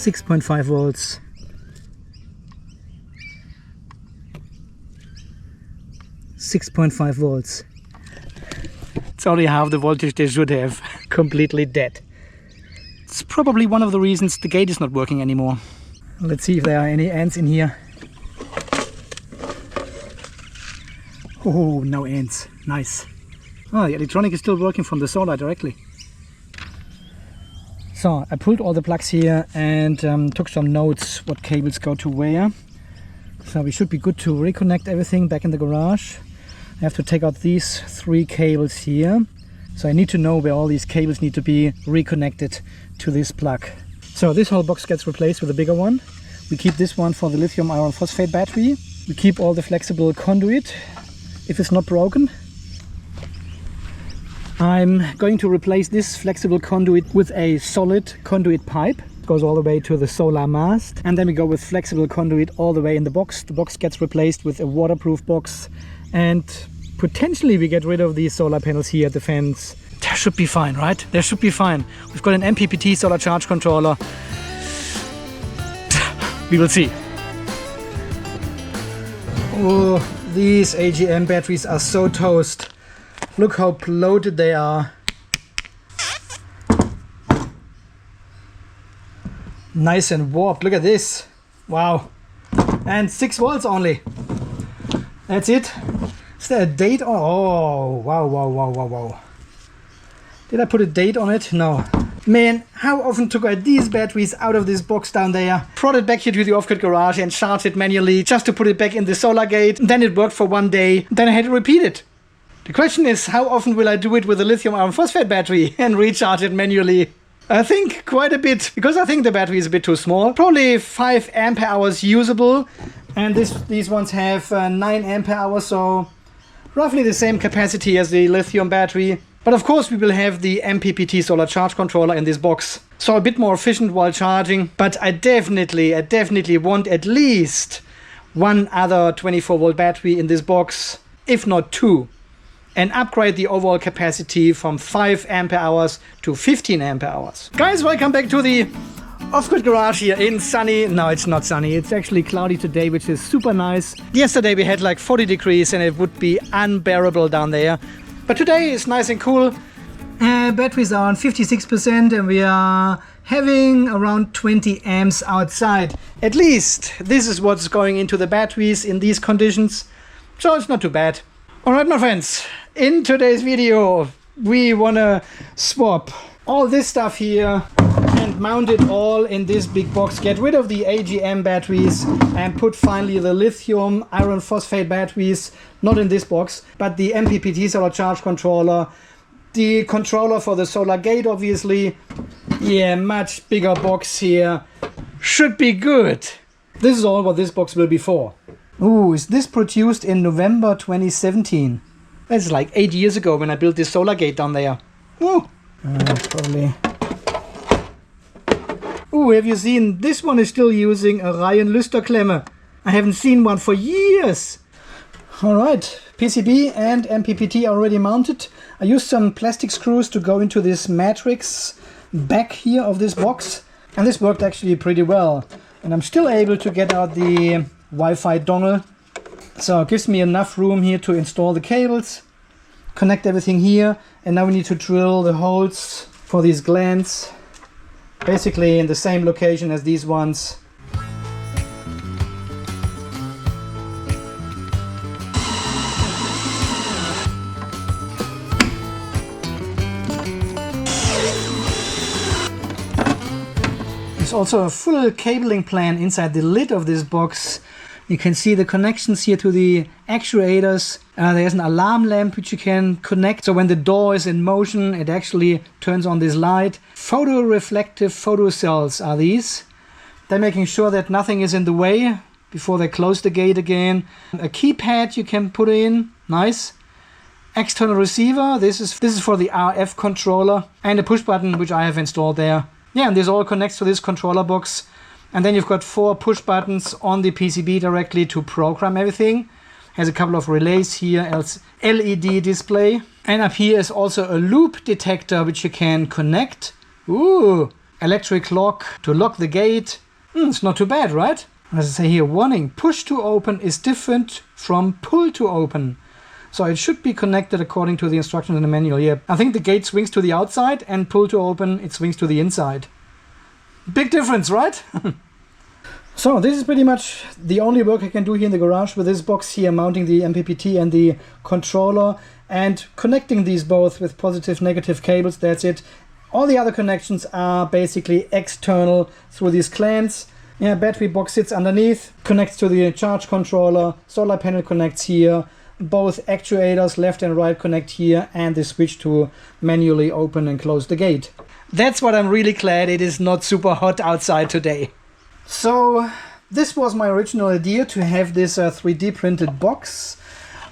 6.5 volts. 6.5 volts. It's only half the voltage they should have. Completely dead. It's probably one of the reasons the gate is not working anymore. Let's see if there are any ants in here. Oh, no ants. Nice. Oh, the electronic is still working from the solar directly. So I pulled all the plugs here and took some notes what cables go to where. So we should be good to reconnect everything back in the garage. I have to take out these 3 cables here. So I need to know where all these cables need to be reconnected to this plug. So this whole box gets replaced with a bigger one. We keep this one for the lithium iron phosphate battery. We keep all the flexible conduit if it's not broken. I'm going to replace this flexible conduit with a solid conduit pipe. It goes all the way to the solar mast. And then we go with flexible conduit all the way in the box. The box gets replaced with a waterproof box. And potentially we get rid of these solar panels here at the fence. That should be fine, right? That should be fine. We've got an MPPT solar charge controller. We will see. Oh, these AGM batteries are so toast. Look how bloated they are. Nice and warped. Look at this. Wow. And 6 volts only. That's it. Is there a date on? Oh, wow, wow, wow, wow, wow. Did I put a date on it? No. Man, how often took I these batteries out of this box down there, brought it back here to the off-grid garage and charged it manually just to put it back in the solar gate. Then it worked for one day. Then I had to repeat it. The question is, how often will I do it with a lithium iron phosphate battery and recharge it manually? I think quite a bit, because I think the battery is a bit too small. Probably 5 ampere hours usable, and these ones have 9 ampere hours, so roughly the same capacity as the lithium battery. But of course we will have the MPPT solar charge controller in this box, so a bit more efficient while charging. But I definitely want at least one other 24 volt battery in this box, if not 2. And upgrade the overall capacity from 5 ampere hours to 15 ampere hours. Guys, welcome back to the off-grid garage here in sunny. No, it's not sunny. It's actually cloudy today, which is super nice. Yesterday we had like 40 degrees and it would be unbearable down there. But today is nice and cool. Batteries are on 56% and we are having around 20 amps outside. At least this is what's going into the batteries in these conditions. So it's not too bad. Alright, my friends, in today's video we wanna swap all this stuff here and mount it all in this big box, get rid of the AGM batteries and put finally the lithium iron phosphate batteries, not in this box, but the MPPT solar charge controller, the controller for the solar gate obviously. Yeah, much bigger box here. Should be good. This is all what this box will be for. Ooh, is this produced in November 2017? That's like 8 years ago when I built this solar gate down there. Ooh. Probably. Ooh, have you seen? This one is still using a Ryan Lüster-Klemme. I haven't seen one for years. Alright, PCB and MPPT are already mounted. I used some plastic screws to go into this matrix back here of this box. And this worked actually pretty well. And I'm still able to get out the Wi-Fi dongle. So it gives me enough room here to install the cables, connect everything here, and now we need to drill the holes for these glands, basically in the same location as these ones. There's also a full cabling plan inside the lid of this box. You can see the connections here to the actuators. There's an alarm lamp which you can connect. So when the door is in motion, it actually turns on this light. Photoreflective photocells are these. They're making sure that nothing is in the way before they close the gate again. A keypad you can put in. Nice. External receiver. This is for the RF controller. And a push button which I have installed there. Yeah, and this all connects to this controller box. And then you've got 4 push buttons on the PCB directly to program everything. Has a couple of relays here, LED display. And up here is also a loop detector which you can connect. Ooh! electric lock to lock the gate. It's not too bad, right? As I say here, warning, push to open is different from pull to open. So it should be connected according to the instructions in the manual here. I think the gate swings to the outside and pull to open, it swings to the inside. Big difference, right? So this is pretty much the only work I can do here in the garage with this box here, mounting the MPPT and the controller and connecting these both with positive, negative cables. That's it. All the other connections are basically external through these clamps. Yeah, battery box sits underneath, connects to the charge controller, solar panel connects here, both actuators left and right connect here, and the switch to manually open and close the gate. That's what I'm really glad it is not super hot outside today. So this was my original idea, to have this 3D printed box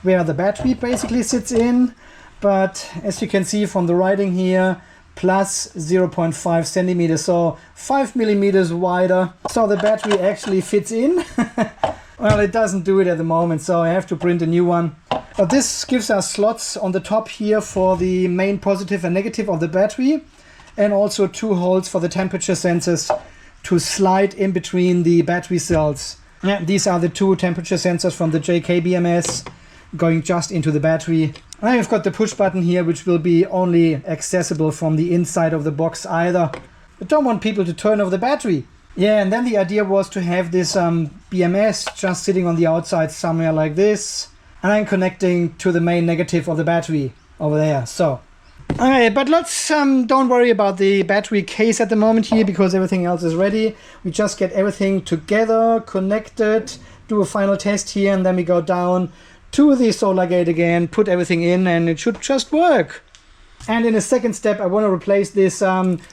where the battery basically sits in, but as you can see from the writing here, plus 0.5 centimeters, so 5 millimeters wider, so the battery actually fits in. Well, it doesn't do it at the moment, so I have to print a new one. But this gives us slots on the top here for the main positive and negative of the battery, and also 2 holes for the temperature sensors to slide in between the battery cells. Yeah, these are the 2 temperature sensors from the JK-BMS going just into the battery. I've got the push button here, which will be only accessible from the inside of the box either. I don't want people to turn off the battery. Yeah, and then the idea was to have this BMS just sitting on the outside somewhere like this, and I'm connecting to the main negative of the battery over there. So, okay, but let's don't worry about the battery case at the moment here, because everything else is ready. We just get everything together, connected, do a final test here, and then we go down to the solar gate again, put everything in, and it should just work. And in a second step, I want to replace this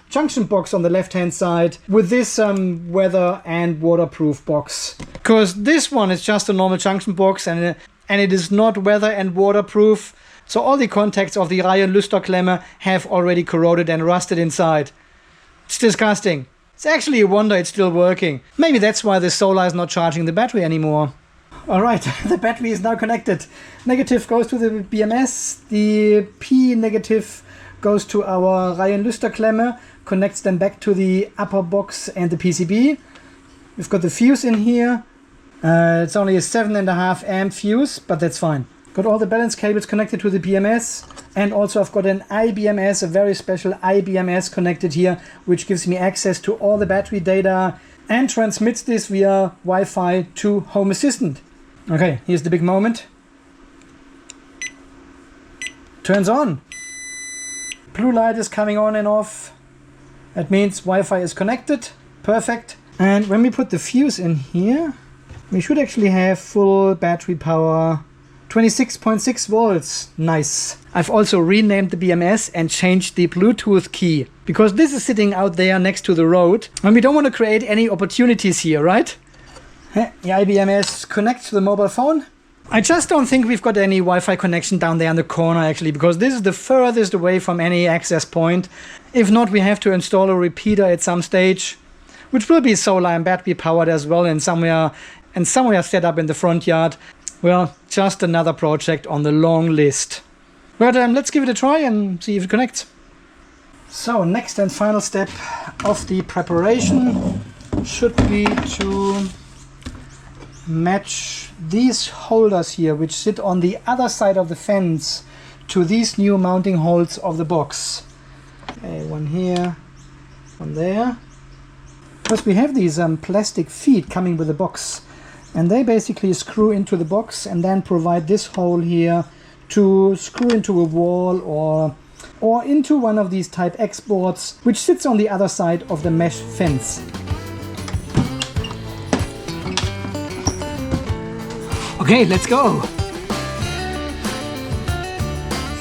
junction box on the left hand side with this weather and waterproof box, because this one is just a normal junction box, and it is not weather and waterproof. So all the contacts of the Reihe Lüsterklemmer have already corroded and rusted inside. It's disgusting. It's actually a wonder it's still working. Maybe that's why the solar is not charging the battery anymore. Alright, the battery is now connected. Negative goes to the BMS, the P negative goes to our Reihe Lüsterklemmer, connects them back to the upper box and the PCB. We've got the fuse in here. It's only a 7.5 amp fuse, but that's fine. Got all the balance cables connected to the BMS, and also I've got an iBMS, a very special iBMS connected here, which gives me access to all the battery data and transmits this via Wi-Fi to Home Assistant. Okay, here's the big moment. Turns on. Blue light is coming on and off. That means Wi-Fi is connected. Perfect. And when we put the fuse in here, we should actually have full battery power. 26.6 volts. Nice. I've also renamed the BMS and changed the Bluetooth key, because this is sitting out there next to the road, and we don't want to create any opportunities here, right? The iBMS connects to the mobile phone. I just don't think we've got any Wi-Fi connection down there in the corner actually, because this is the furthest away from any access point. If not, we have to install a repeater at some stage, which will be solar and battery powered as well, and somewhere set up in the front yard. Well, just another project on the long list. But let's give it a try and see if it connects. So next and final step of the preparation should be to match these holders here, which sit on the other side of the fence, to these new mounting holes of the box. Okay, one here, one there. Because we have these plastic feet coming with the box, and they basically screw into the box and then provide this hole here to screw into a wall or into one of these Type X boards, which sits on the other side of the mesh fence. Okay, let's go!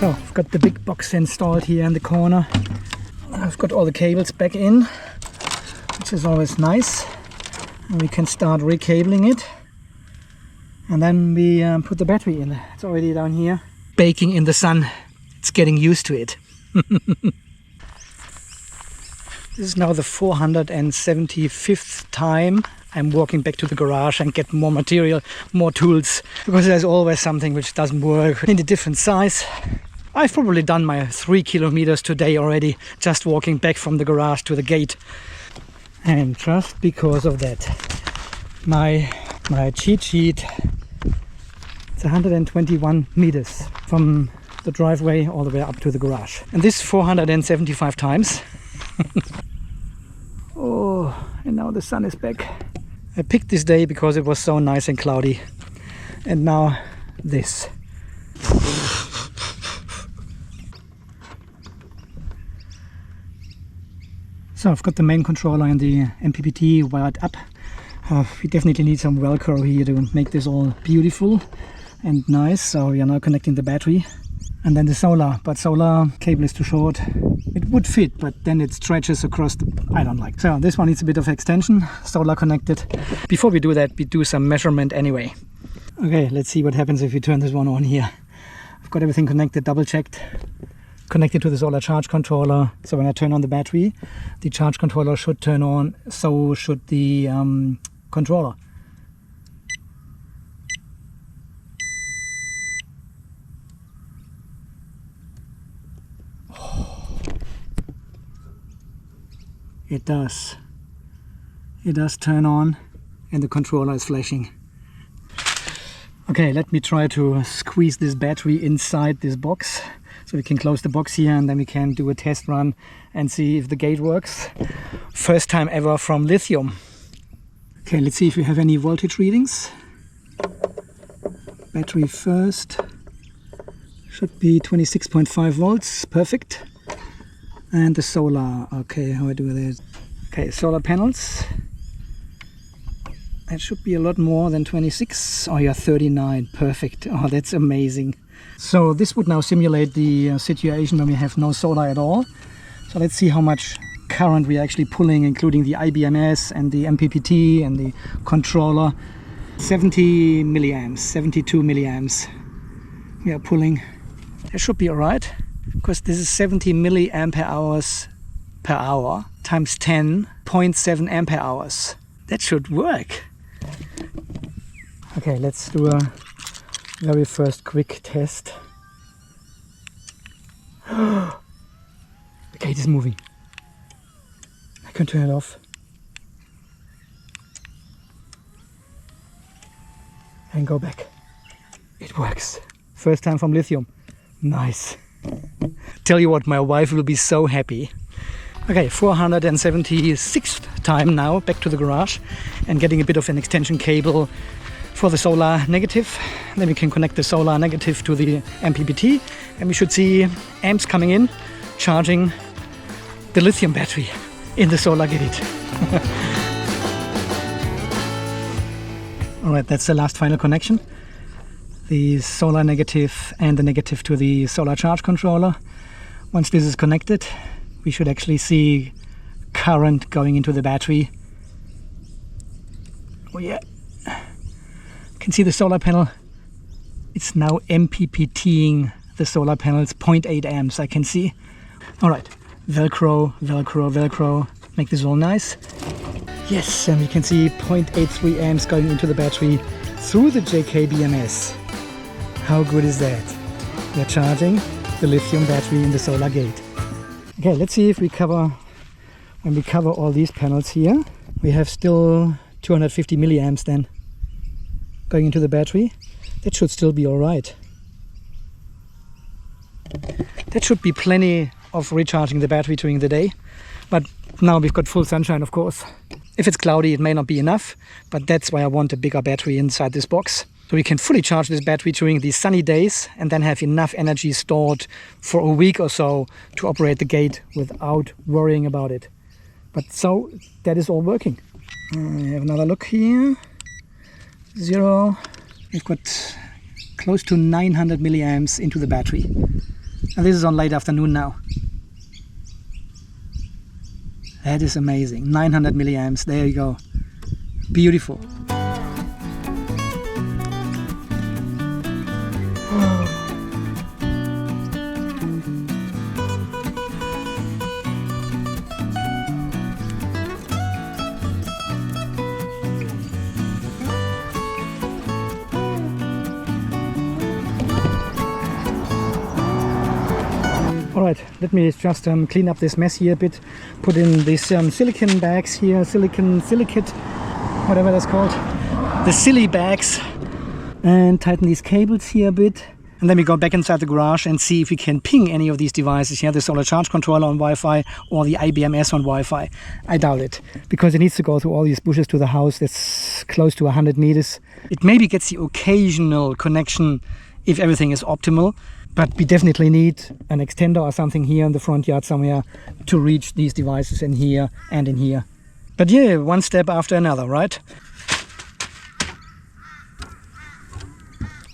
So, I've got the big box installed here in the corner. I've got all the cables back in, which is always nice. And we can start recabling it. And then we put the battery in. It's already down here, baking in the sun. It's getting used to it. This is now the 475th time I'm walking back to the garage and get more material, more tools, because there's always something which doesn't work in a different size. I've probably done my 3 kilometers today already, just walking back from the garage to the gate. And just because of that, my cheat sheet, it's 121 meters from the driveway all the way up to the garage. And this 475 times. Oh, and now the sun is back. I picked this day because it was so nice and cloudy. And now this. So I've got the main controller and the MPPT wired up. We definitely need some Velcro here to make this all beautiful and nice. So we are now connecting the battery and then the solar, but solar cable is too short. It would fit, but then it stretches across the, I don't like. So this one needs a bit of extension, solar connected. Before we do that, we do some measurement anyway. Okay, let's see what happens if we turn this one on here. I've got everything connected, double checked, connected to the solar charge controller. So when I turn on the battery, the charge controller should turn on, so should the controller. It does. It does turn on and the controller is flashing. Okay, let me try to squeeze this battery inside this box. So we can close the box here and then we can do a test run and see if the gate works. First time ever from Lithium. Okay, let's see if we have any voltage readings. Battery first. Should be 26.5 volts, perfect. And the solar, okay, how I do this? Okay, solar panels. That should be a lot more than 26. Oh yeah, 39, perfect. Oh, that's amazing. So this would now simulate the situation when we have no solar at all. So let's see how much current we are actually pulling, including the iBMS and the MPPT and the controller. 70 milliamps, 72 milliamps we are pulling. That should be all right, because this is 70 milliampere hours per hour times 10, 0.7 ampere hours. That should work. Okay, let's do a very first quick test. The gate is moving. I can turn it off. And go back. It works. First time from Lithium. Nice. Tell you what, my wife will be so happy. Okay, 476th time now back to the garage and getting a bit of an extension cable for the solar negative. Then we can connect the solar negative to the MPPT and we should see amps coming in, charging the lithium battery in the solar gate. Alright, that's the last final connection. The solar negative and the negative to the solar charge controller. Once this is connected, we should actually see current going into the battery. Oh yeah. You can see the solar panel. It's now MPPTing the solar panels, 0.8 amps I can see. Alright, Velcro, Velcro, Velcro. Make this all nice. Yes, and we can see 0.83 amps going into the battery through the JK-BMS. How good is that? We are charging the lithium battery in the solar gate. Okay, let's see if we cover, when we cover all these panels here, we have still 250 milliamps then going into the battery. That should still be all right. That should be plenty of recharging the battery during the day. But now we've got full sunshine, of course. If it's cloudy, it may not be enough, but that's why I want a bigger battery inside this box. So we can fully charge this battery during these sunny days and then have enough energy stored for a week or so to operate the gate without worrying about it. But so that is all working. I have another look here. 0. We've got close to 900 milliamps into the battery. And this is on late afternoon now. That is amazing. 900 milliamps. There you go. Beautiful. Alright, let me just clean up this mess here a bit. Put in these silicon bags here, silicate, whatever that's called. The silly bags. And tighten these cables here a bit. And then we go back inside the garage and see if we can ping any of these devices here, the solar charge controller on Wi-Fi or the iBMS on Wi-Fi. I doubt it, because it needs to go through all these bushes to the house that's close to 100 meters. It maybe gets the occasional connection if everything is optimal, but we definitely need an extender or something here in the front yard somewhere to reach these devices in here and in here. But yeah, one step after another, right?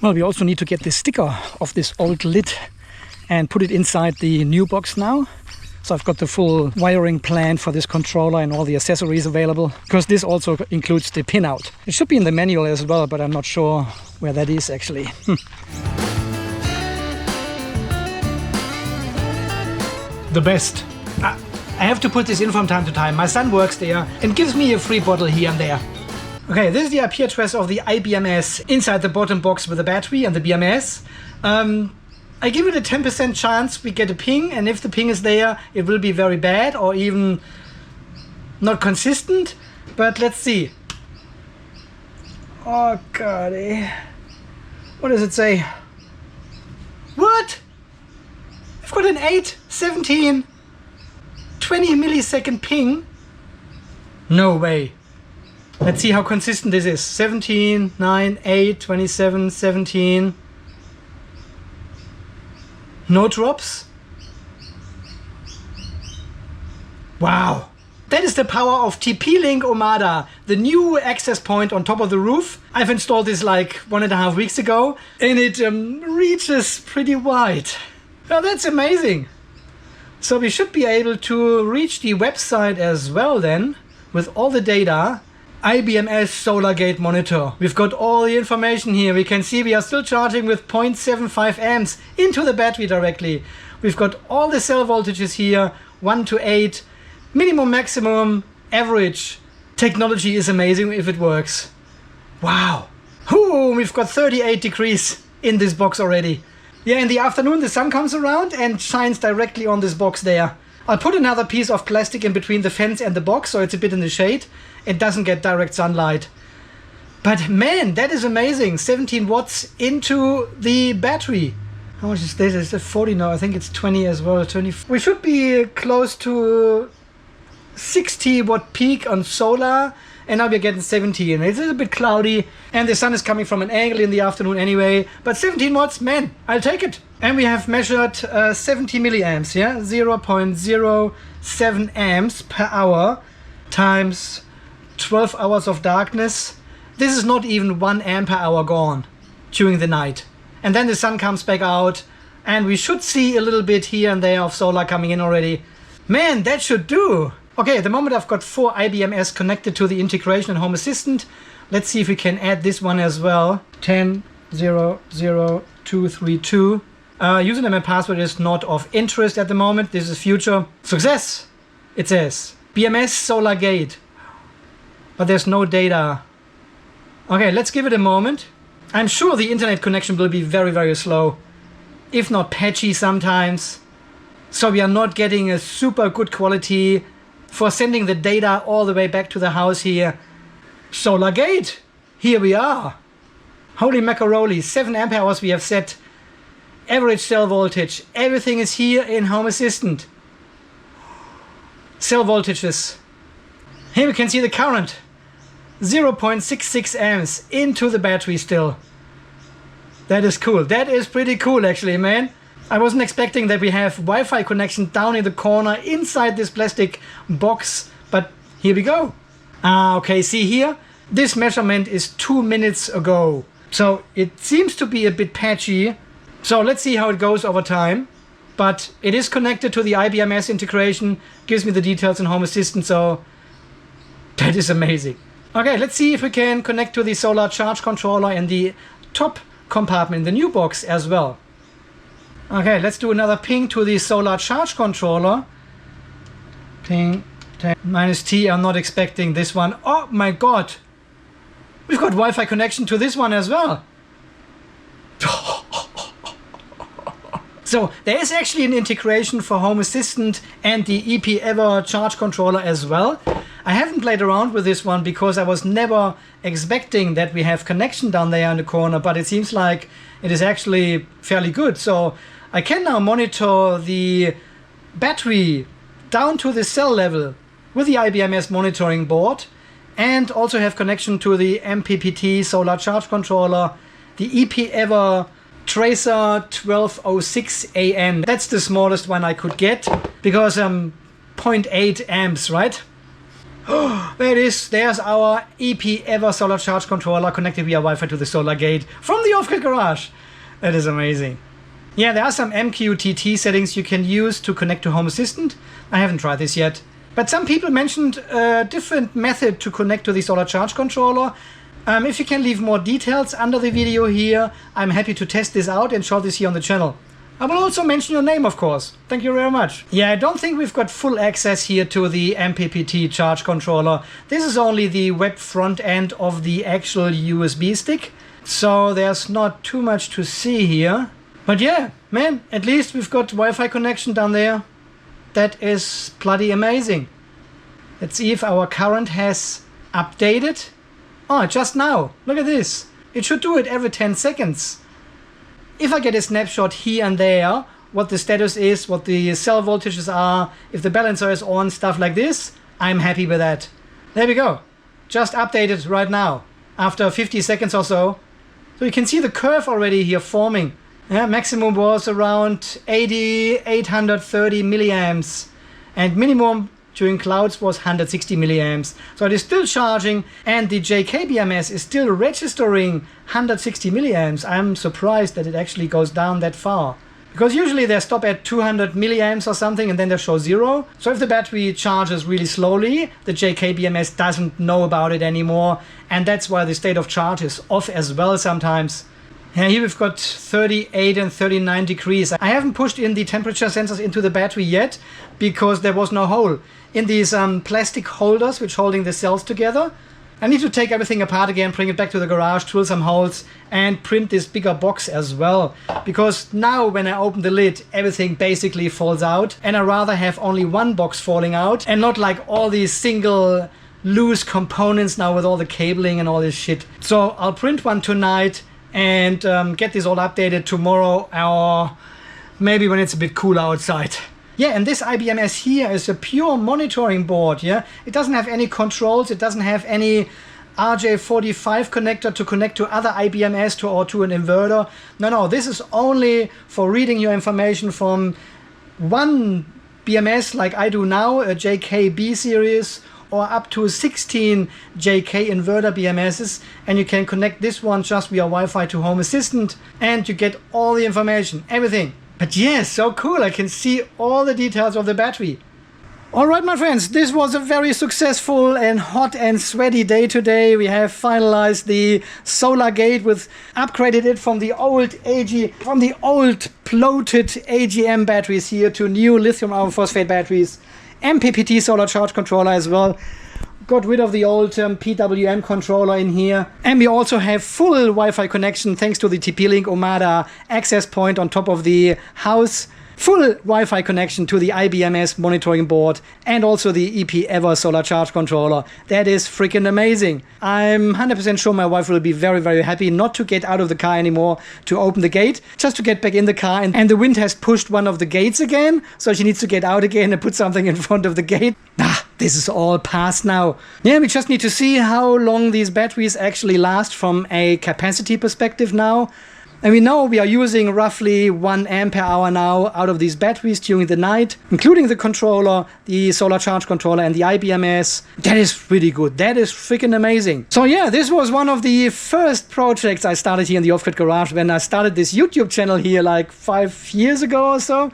Well, we also need to get the sticker off this old lid and put it inside the new box now. So I've got the full wiring plan for this controller and all the accessories available, because this also includes the pinout. It should be in the manual as well, but I'm not sure where that is actually. The best. I have to put this in from time to time. My son works there and gives me a free bottle here and there. Okay, this is the IP address of the iBMS inside the bottom box with the battery and the BMS. I give it a 10% chance we get a ping, and if the ping is there, it will be very bad or even not consistent. But let's see. Oh god, what does it say? What? I've got an 8, 17, 20 millisecond ping? No way. Let's see how consistent this is. 17, 9, 8, 27, 17. No drops. Wow. That is the power of TP-Link Omada, the new access point on top of the roof. I've installed this like 1.5 weeks ago, and it reaches pretty wide. Well, that's amazing. So we should be able to reach the website as well then, with all the data. iBMS solar gate monitor. We've got all the information here. We can see we are still charging with 0.75 amps into the battery directly. We've got all the cell voltages here, 1 to 8, minimum, maximum, average. Technology is amazing if it works. Wow. Ooh, we've got 38 degrees in this box already. Yeah, in the afternoon the sun comes around and shines directly on this box there. I'll put another piece of plastic in between the fence and the box so it's a bit in the shade. It doesn't get direct sunlight. But man, that is amazing. 17 watts into the battery. How much is this? It's 40 now. I think it's 20 as well. 20. We should be close to 60 watt peak on solar. And now we're getting 17. It's a bit cloudy. And the sun is coming from an angle in the afternoon anyway. But 17 watts, man, I'll take it. And we have measured 70 milliamps, yeah? 0.07 amps per hour times 12 hours of darkness. This is not even 1 amp per hour gone during the night. And then the sun comes back out and we should see a little bit here and there of solar coming in already. Man, that should do. Okay, at the moment I've got 4 iBMS connected to the integration and Home Assistant. Let's see if we can add this one as well. 10.0.0.232. Username and password is not of interest at the moment. This is future. Success, it says. BMS solar gate. But there's no data. Okay, let's give it a moment. I'm sure the internet connection will be very, very slow, if not patchy sometimes. So we are not getting a super good quality for sending the data all the way back to the house here. Solar gate, here we are. Holy macaroni, 7 amp hours we have set. Average cell voltage, everything is here in Home Assistant. Cell voltages. Here we can see the current. 0.66 amps into the battery still. That is cool. That is pretty cool actually, man. I wasn't expecting that we have Wi-Fi connection down in the corner inside this plastic box, but here we go. Okay, see here? This measurement is 2 minutes ago. So it seems to be a bit patchy. So let's see how it goes over time. But it is connected to the iBMS integration, gives me the details in Home Assistant, so that is amazing. Okay, let's see if we can connect to the solar charge controller in the top compartment, the new box as well. Okay, let's do another ping to the solar charge controller. Ping, -T, I'm not expecting this one. Oh my god! We've got Wi-Fi connection to this one as well. So there is actually an integration for Home Assistant and the Epever charge controller as well. I haven't played around with this one because I was never expecting that we have connection down there in the corner, but it seems like it is actually fairly good. So I can now monitor the battery down to the cell level with the iBMS monitoring board, and also have connection to the MPPT solar charge controller, the Epever Tracer 1206AN. That's the smallest one I could get because 0.8 amps, right? There it is. There's our Epever solar charge controller connected via Wi-Fi to the solar gate from the off-grid garage. That is amazing. Yeah, there are some MQTT settings you can use to connect to Home Assistant. I haven't tried this yet. But some people mentioned a different method to connect to the solar charge controller. If you can leave more details under the video here, I'm happy to test this out and show this here on the channel. I will also mention your name, of course. Thank you very much. Yeah, I don't think we've got full access here to the MPPT charge controller. This is only the web front end of the actual USB stick, so there's not too much to see here. But yeah, man, at least we've got Wi-Fi connection down there. That is bloody amazing. Let's see if our current has updated. Oh, just now. Look at this. It should do it every 10 seconds. If I get a snapshot here and there, what the status is, what the cell voltages are, if the balancer is on, stuff like this, I'm happy with that. There we go. Just updated right now, after 50 seconds or so. So you can see the curve already here forming. Yeah, maximum was around 830 milliamps, and minimum during clouds was 160 milliamps. So it is still charging, and the JK-BMS is still registering 160 milliamps. I'm surprised that it actually goes down that far, because usually they stop at 200 milliamps or something and then they show 0. So if the battery charges really slowly, the JK-BMS doesn't know about it anymore, and that's why the state of charge is off as well sometimes. Yeah, here we've got 38 and 39 degrees. I haven't pushed in the temperature sensors into the battery yet because there was no hole in these plastic holders which holding the cells together. I need to take everything apart again, bring it back to the garage, drill some holes and print this bigger box as well, because now when I open the lid everything basically falls out, and I rather have only one box falling out and not like all these single loose components now with all the cabling and all this shit. So I'll print one tonight and get this all updated tomorrow, or maybe when it's a bit cooler outside. Yeah, and this iBMS here is a pure monitoring board. Yeah, it doesn't have any controls, it doesn't have any RJ45 connector to connect to other iBMS or to an inverter. No, this is only for reading your information from one BMS like I do now, a JK-B series, or up to 16 JK inverter BMSs, and you can connect this one just via Wi-Fi to Home Assistant and you get all the information, everything. But yes, so cool, I can see all the details of the battery. Alright my friends, this was a very successful and hot and sweaty day today. We have finalized the solar gate, with upgraded it from the old bloated AGM batteries here to new lithium iron phosphate batteries. MPPT solar charge controller as well. Got rid of the old PWM controller in here. And we also have full Wi-Fi connection thanks to the TP-Link Omada access point on top of the house. Full Wi-Fi connection to the iBMS monitoring board and also the Epever solar charge controller. That is freaking amazing. I'm 100% sure my wife will be very, very happy not to get out of the car anymore to open the gate, just to get back in the car. And the wind has pushed one of the gates again, so she needs to get out again and put something in front of the gate. This is all past now. Yeah, we just need to see how long these batteries actually last from a capacity perspective now. And we know we are using roughly 1 amp per hour now out of these batteries during the night, including the controller, the solar charge controller and the iBMS. That is really good. That is freaking amazing. So yeah, this was one of the first projects I started here in the off-grid garage when I started this YouTube channel here like 5 years ago or so.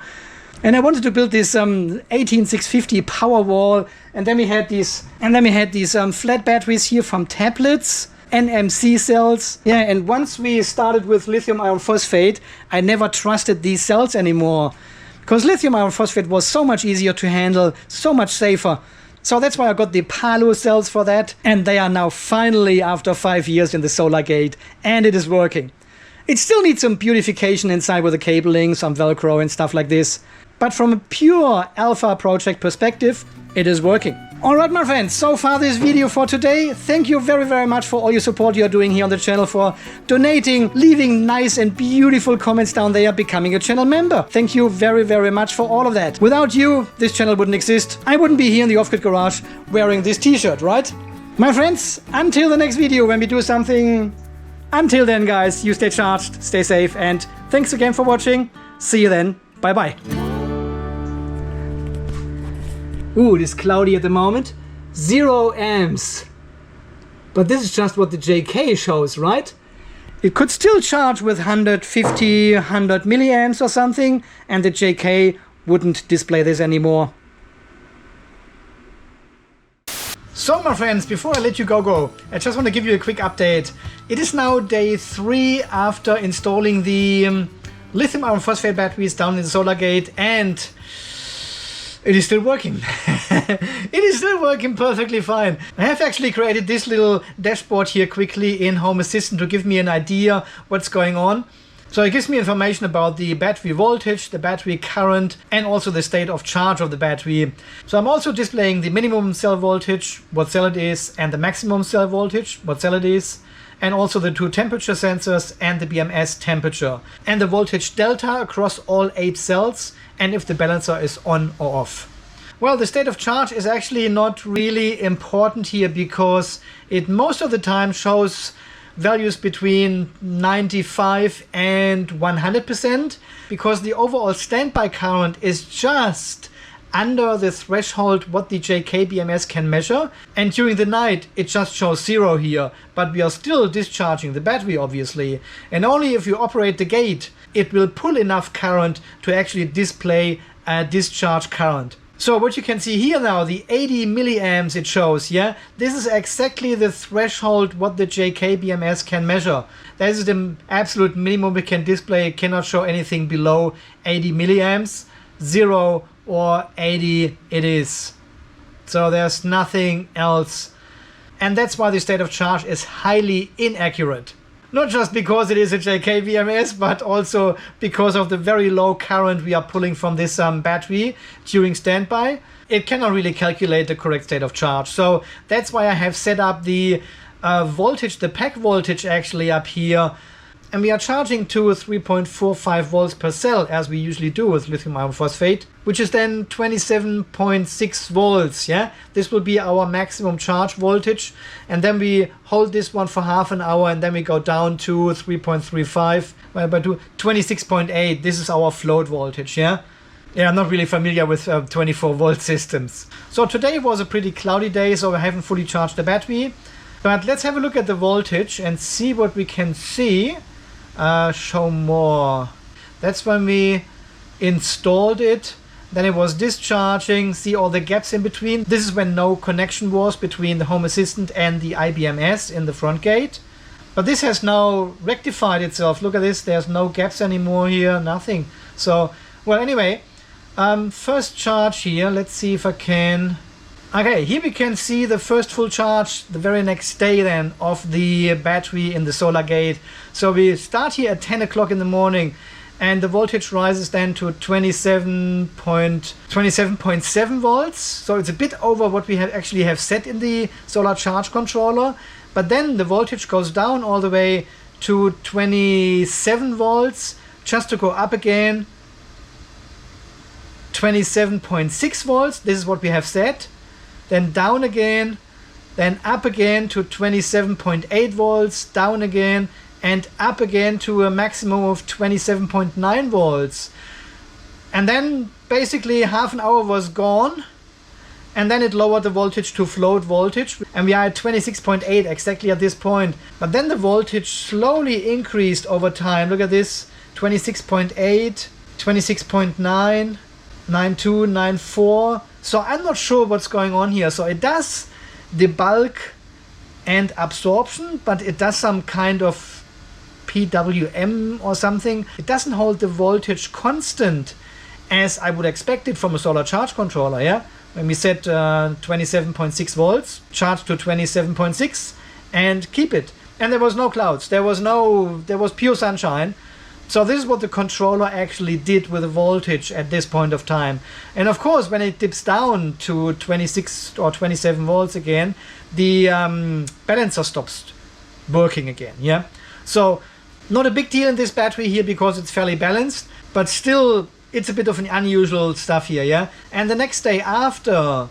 And I wanted to build this 18650 power wall, and then we had these flat batteries here from tablets. NMC cells. Yeah, and once we started with lithium iron phosphate, I never trusted these cells anymore, because lithium iron phosphate was so much easier to handle, so much safer. So that's why I got the PALO cells for that, and they are now finally after 5 years in the solar gate, and it is working. It still needs some beautification inside with the cabling, some Velcro and stuff like this. But from a pure alpha project perspective, it is working. Alright my friends, so far this video for today. Thank you very, very much for all your support you're doing here on the channel, for donating, leaving nice and beautiful comments down there, becoming a channel member. Thank you very, very much for all of that. Without you, this channel wouldn't exist. I wouldn't be here in the off-grid garage wearing this t-shirt, right? My friends, until the next video when we do something. Until then guys, you stay charged, stay safe, and thanks again for watching. See you then. Bye bye. Ooh, it is cloudy at the moment. 0 amps. But this is just what the JK shows, right? It could still charge with 150, 100 milliamps or something, and the JK wouldn't display this anymore. So my friends, before I let you go, I just want to give you a quick update. It is now day 3 after installing the lithium iron phosphate batteries down in the solar gate, and it is still working. It is still working perfectly fine. I have actually created this little dashboard here quickly in Home Assistant to give me an idea what's going on. So it gives me information about the battery voltage, the battery current, and also the state of charge of the battery. So I'm also displaying the minimum cell voltage, what cell it is, and the maximum cell voltage, what cell it is, and also the 2 temperature sensors and the BMS temperature, and the voltage delta across all 8 cells, and if the balancer is on or off. Well, the state of charge is actually not really important here because it most of the time shows values between 95 and 100%, because the overall standby current is just under the threshold what the JK-BMS can measure, and during the night it just shows 0 here, but we are still discharging the battery obviously, and only if you operate the gate it will pull enough current to actually display a discharge current. So what you can see here now, the 80 milliamps it shows, yeah, this is exactly the threshold what the JK-BMS can measure. That is the absolute minimum we can display. It cannot show anything below 80 milliamps, 0 or 80 it is. So there's nothing else. And that's why the state of charge is highly inaccurate. Not just because it is a JK-BMS, but also because of the very low current we are pulling from this battery during standby. It cannot really calculate the correct state of charge. So that's why I have set up the voltage, the pack voltage actually up here. And we are charging to 3.45 volts per cell, as we usually do with lithium iron phosphate, which is then 27.6 volts. Yeah, this will be our maximum charge voltage, and then we hold this one for half an hour, and then we go down to 3.35, but to 26.8. This is our float voltage. Yeah, I'm not really familiar with 24 volt systems. So today was a pretty cloudy day, so I haven't fully charged the battery. But let's have a look at the voltage and see what we can see. Show more. That's when we installed it. Then it was discharging. See all the gaps in between. This is when no connection was between the Home Assistant and the iBMS in the front gate. But this has now rectified itself. Look at this. There's no gaps anymore here. Nothing. So, well, anyway, first charge here. Let's see if I can. Okay, here we can see the first full charge the very next day then of the battery in the solar gate. So we start here at 10 o'clock in the morning, and the voltage rises then to 27.7 volts. So it's a bit over what we actually have set in the solar charge controller. But then the voltage goes down all the way to 27 volts, just to go up again 27.6 volts. This is what we have set. Then down again, then up again to 27.8 volts, down again, and up again to a maximum of 27.9 volts. And then basically half an hour was gone, and then it lowered the voltage to float voltage, and we are at 26.8 exactly at this point. But then the voltage slowly increased over time. Look at this, 26.8, 26.9, 9.2, 9.4. So I'm not sure what's going on here. So it does the bulk and absorption, but it does some kind of PWM or something. It doesn't hold the voltage constant as I would expect it from a solar charge controller. Yeah, when we set 27.6 volts, charge to 27.6 and keep it. And there was no clouds, there was pure sunshine. So this is what the controller actually did with the voltage at this point of time. And of course, when it dips down to 26 or 27 volts again, the balancer stops working again, yeah? So not a big deal in this battery here because it's fairly balanced, but still it's a bit of an unusual stuff here, yeah? And the next day after,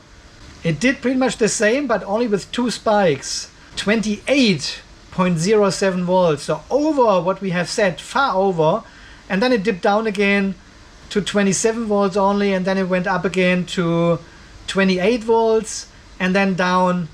it did pretty much the same, but only with 2 spikes, 28.07 volts, so over what we have set, far over. And then it dipped down again to 27 volts only, and then it went up again to 28 volts, and then down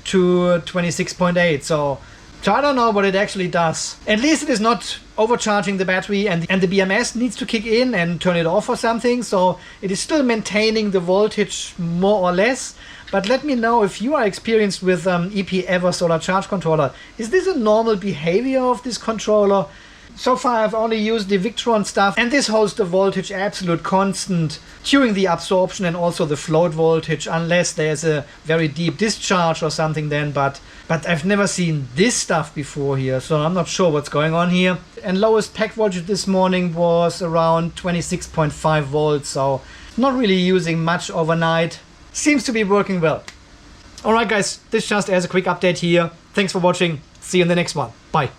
to 26.8. So I don't know what it actually does. At least it is not overcharging the battery, and the BMS needs to kick in and turn it off or something. So it is still maintaining the voltage more or less. But let me know if you are experienced with Epever solar charge controller. Is this a normal behavior of this controller? So far I've only used the Victron stuff, and this holds the voltage absolute constant during the absorption and also the float voltage, unless there's a very deep discharge or something then, but I've never seen this stuff before here, so I'm not sure what's going on here. And lowest pack voltage this morning was around 26.5 volts, so not really using much overnight. Seems to be working well. Alright guys, this just as a quick update here. Thanks for watching. See you in the next one. Bye.